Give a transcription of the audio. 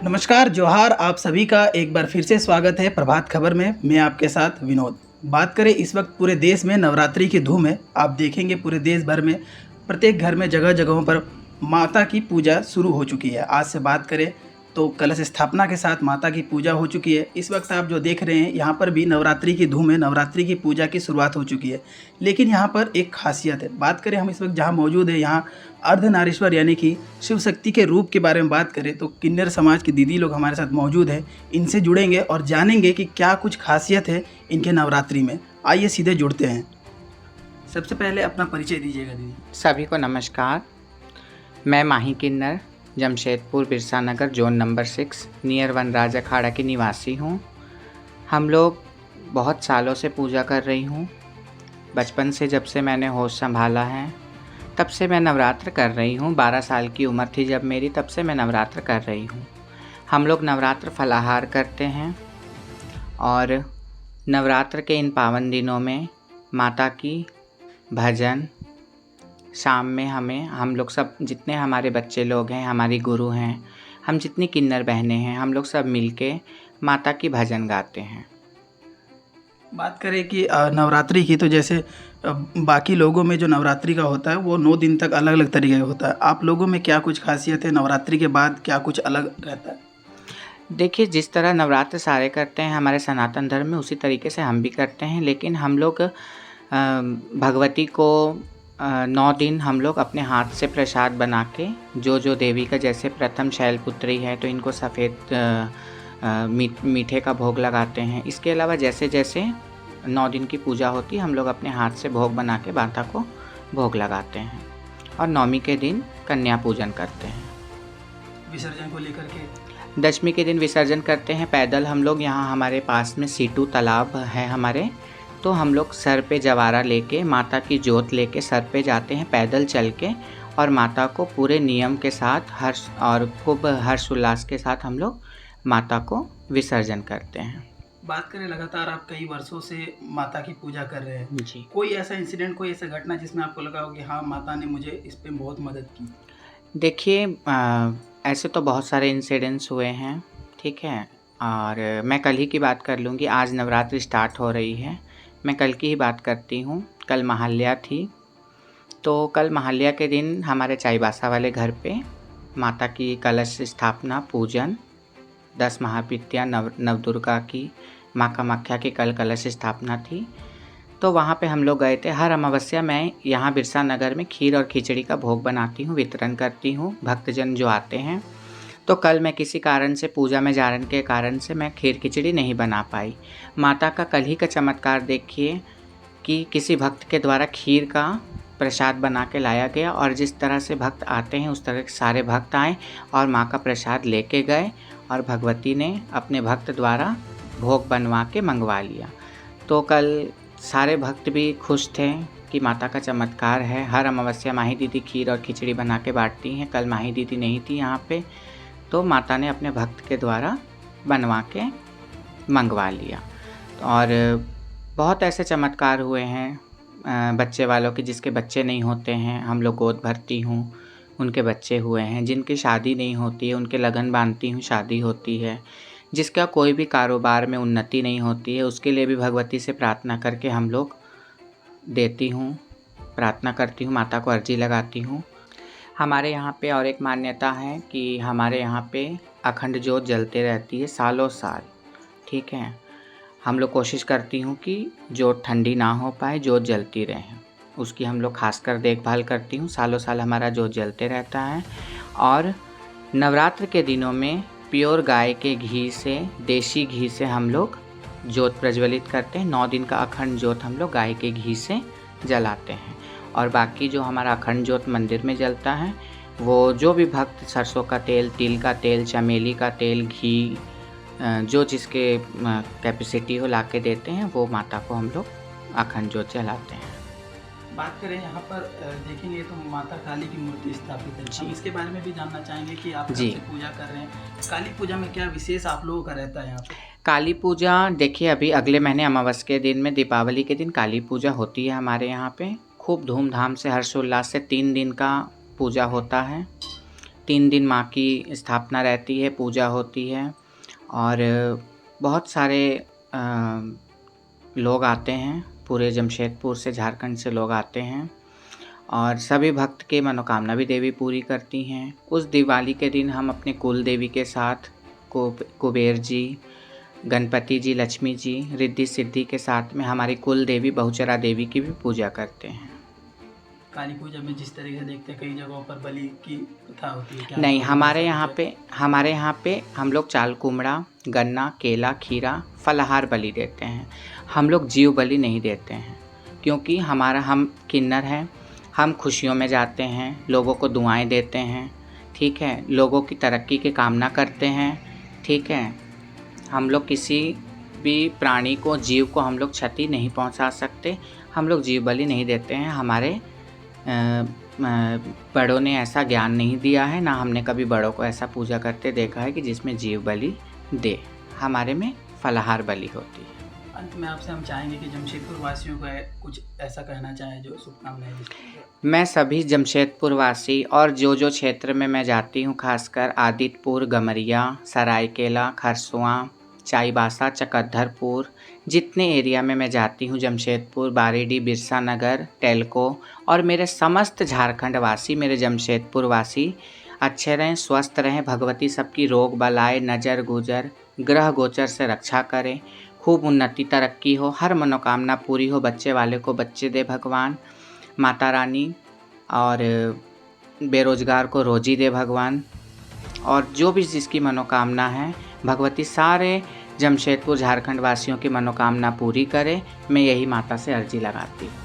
नमस्कार, जोहार। आप सभी का एक बार फिर से स्वागत है प्रभात खबर में। मैं आपके साथ विनोद। बात करें, इस वक्त पूरे देश में नवरात्रि की धूम है। आप देखेंगे पूरे देश भर में प्रत्येक घर में जगह जगहों पर माता की पूजा शुरू हो चुकी है। आज से बात करें तो कलश स्थापना के साथ माता की पूजा हो चुकी है। इस वक्त आप जो देख रहे हैं यहाँ पर भी नवरात्रि की धूम है, नवरात्रि की पूजा की शुरुआत हो चुकी है। लेकिन यहाँ पर एक खासियत है। बात करें हम इस वक्त जहाँ मौजूद है, यहाँ अर्धनारीश्वर यानी कि शिव शक्ति के रूप के बारे में बात करें तो किन्नर समाज की दीदी लोग हमारे साथ मौजूद हैं। इनसे जुड़ेंगे और जानेंगे कि क्या कुछ खासियत है इनके नवरात्रि में। आइए सीधे जुड़ते हैं। सबसे पहले अपना परिचय दीजिएगा दीदी। सभी को नमस्कार। मैं माही किन्नर, जमशेदपुर बिरसा नगर जोन नंबर 6 नियर वनराज अखाड़ा की निवासी हूँ। हम लोग बहुत सालों से पूजा कर रही हूँ। बचपन से जब से मैंने होश संभाला है तब से मैं नवरात्र कर रही हूँ। 12 साल की उम्र थी जब मेरी, तब से मैं नवरात्र कर रही हूँ। हम लोग नवरात्र फलाहार करते हैं और नवरात्र के इन पावन दिनों में माता की भजन शाम में हम लोग सब जितने हमारे बच्चे लोग हैं, हमारी गुरु हैं, हम जितनी किन्नर बहनें हैं, हम लोग सब मिलके माता की भजन गाते हैं। बात करें कि नवरात्रि की, तो जैसे बाकी लोगों में जो नवरात्रि का होता है वो 9 दिन तक अलग अलग तरीके का होता है। आप लोगों में क्या कुछ खासियत है? नवरात्रि के बाद क्या कुछ अलग रहता है? देखिए, जिस तरह नवरात्र सारे करते हैं हमारे सनातन धर्म में, उसी तरीके से हम भी करते हैं। लेकिन हम लोग भगवती को 9 दिन हम लोग अपने हाथ से प्रसाद बना के, जो देवी का, जैसे प्रथम शैलपुत्री है तो इनको सफ़ेद मीठे का भोग लगाते हैं। इसके अलावा जैसे जैसे 9 दिन की पूजा होती है हम लोग अपने हाथ से भोग बना के माता को भोग लगाते हैं और 9वीं के दिन कन्या पूजन करते हैं। विसर्जन को लेकर के 10वीं के दिन विसर्जन करते हैं पैदल। हम लोग यहाँ हमारे पास में सीटू तालाब है हमारे, तो हम लोग सर पे जवारा लेके माता की जोत लेके सर पे जाते हैं पैदल चल के, और माता को पूरे नियम के साथ हर्ष और खूब हर्ष उल्लास के साथ हम लोग माता को विसर्जन करते हैं। बात करें, लगातार आप कई वर्षों से माता की पूजा कर रहे हैं जी। कोई ऐसा इंसिडेंट, कोई ऐसा घटना जिसमें आपको लगा हो कि हाँ, माता ने मुझे इस पे बहुत मदद की? देखिए, ऐसे तो बहुत सारे इंसिडेंट्स हुए हैं, ठीक है। और मैं कल ही की बात कर लूँगी। आज नवरात्रि स्टार्ट हो रही है, मैं कल की ही बात करती हूँ। कल महाल्या थी, तो कल महाल्या के दिन हमारे चाईबासा वाले घर पे माता की कलश स्थापना, पूजन, 10 महाविद्या नवदुर्गा की, माँ कामाख्या की कल कलश स्थापना थी। तो वहाँ पे हम लोग गए थे। हर अमावस्या मैं यहाँ बिरसा नगर में खीर और खिचड़ी का भोग बनाती हूँ, वितरण करती हूँ भक्तजन जो आते हैं। तो कल मैं किसी कारण से, पूजा में जाने के कारण से, मैं खीर खिचड़ी नहीं बना पाई। माता का कल ही का चमत्कार देखिए कि किसी भक्त के द्वारा खीर का प्रसाद बना के लाया गया, और जिस तरह से भक्त आते हैं उस तरह के सारे भक्त आए और माँ का प्रसाद लेके गए, और भगवती ने अपने भक्त द्वारा भोग बनवा के मंगवा लिया। तो कल सारे भक्त भी खुश थे कि माता का चमत्कार है। हर अमावस्या माही दीदी खीर और खिचड़ी बना के बांटती हैं। कल माही दीदी नहीं थी यहाँ पे, तो माता ने अपने भक्त के द्वारा बनवा के मंगवा लिया। और बहुत ऐसे चमत्कार हुए हैं बच्चे वालों के, जिसके बच्चे नहीं होते हैं हम लोग गोद भरती हूँ, उनके बच्चे हुए हैं। जिनकी शादी नहीं होती है उनके लगन बांधती हूँ, शादी होती है। जिसका कोई भी कारोबार में उन्नति नहीं होती है उसके लिए भी भगवती से प्रार्थना करके हम लोग देती हूँ, प्रार्थना करती हूँ, माता को अर्जी लगाती हूँ। हमारे यहाँ पे और एक मान्यता है कि हमारे यहाँ पे अखंड जोत जलते रहती है सालों साल, ठीक है। हम लोग कोशिश करती हूँ कि जोत ठंडी ना हो पाए, जोत जलती रहे, उसकी हम लोग खासकर देखभाल करती हूँ। सालों साल हमारा जोत जलते रहता है। और नवरात्र के दिनों में प्योर गाय के घी से, देसी घी से हम लोग जोत प्रज्वलित करते हैं। 9 दिन का अखंड जोत हम लोग गाय के घी से जलाते हैं। और बाकी जो हमारा अखंड जोत मंदिर में जलता है, वो जो भी भक्त सरसों का तेल, तिल का तेल, चमेली का तेल, घी, जो जिसके कैपेसिटी हो ला के देते हैं, वो माता को हम लोग अखंड जोत जलाते हैं। बात करें यहाँ पर देखेंगे तो माता काली की मूर्ति स्थापित है। हम इसके बारे में भी जानना चाहेंगे कि आप जी पूजा कर रहे हैं, काली पूजा में क्या विशेष आप लोगों का रहता है यहाँ पे? काली पूजा, देखिए अभी अगले महीने अमावस्या के दिन में, दीपावली के दिन काली पूजा होती है हमारे यहाँ पे। खूब धूमधाम से, हर्षोल्लास से 3 दिन का पूजा होता है। 3 दिन माँ की स्थापना रहती है, पूजा होती है और बहुत सारे लोग आते हैं, पूरे जमशेदपुर से, झारखंड से लोग आते हैं और सभी भक्त के मनोकामना भी देवी पूरी करती हैं। उस दिवाली के दिन हम अपने कुल देवी के साथ कुबेर जी, गणपति जी, लक्ष्मी जी, रिद्धि सिद्धि के साथ में हमारी कुल देवी बहुचरा देवी की भी पूजा करते हैं। काली पूजा में जिस तरीके से देखते हैं कई जगहों पर बलि की प्रथा होती है, क्या नहीं, आपके हमारे यहाँ यहाँ पे हम लोग चाल कुमड़ा, गन्ना, केला, खीरा, फलाहार बलि देते हैं। हम लोग जीव बलि नहीं देते हैं, क्योंकि हम किन्नर हैं, हम खुशियों में जाते हैं, लोगों को दुआएं देते हैं, ठीक है, लोगों की तरक्की की कामना करते हैं, ठीक है। हम लोग किसी भी प्राणी को, जीव को हम लोग क्षति नहीं पहुंचा सकते, हम लोग जीव बलि नहीं देते हैं। हमारे बड़ों ने ऐसा ज्ञान नहीं दिया है, ना हमने कभी बड़ों को ऐसा पूजा करते देखा है कि जिसमें जीव बलि दे। हमारे में फलाहार बलि होती है। अंत में आपसे हम चाहेंगे कि जमशेदपुर वासियों को कुछ ऐसा कहना चाहें जो शुभकामनाएं दें। मैं सभी जमशेदपुर वासी और जो क्षेत्र में मैं जाती हूँ, खासकर आदितपुर, गमरिया, सरायकेला, खरसुआं, चाईबासा, चकद्धरपुर, जितने एरिया में मैं जाती हूँ, जमशेदपुर, बारीडी, बिरसा नगर, टेल्को, और मेरे समस्त झारखंड वासी, मेरे जमशेदपुर वासी अच्छे रहें, स्वस्थ रहें। भगवती सबकी रोग बलाए, नज़र गुजर, ग्रह गोचर से रक्षा करें, खूब उन्नति तरक्की हो, हर मनोकामना पूरी हो, बच्चे वाले को बच्चे दे भगवान, माता रानी, और बेरोजगार को रोजी दे भगवान, और जो भी जिसकी मनोकामना है भगवती सारे जमशेदपुर झारखंड वासियों की मनोकामना पूरी करे। मैं यही माता से अर्जी लगाती हूँ।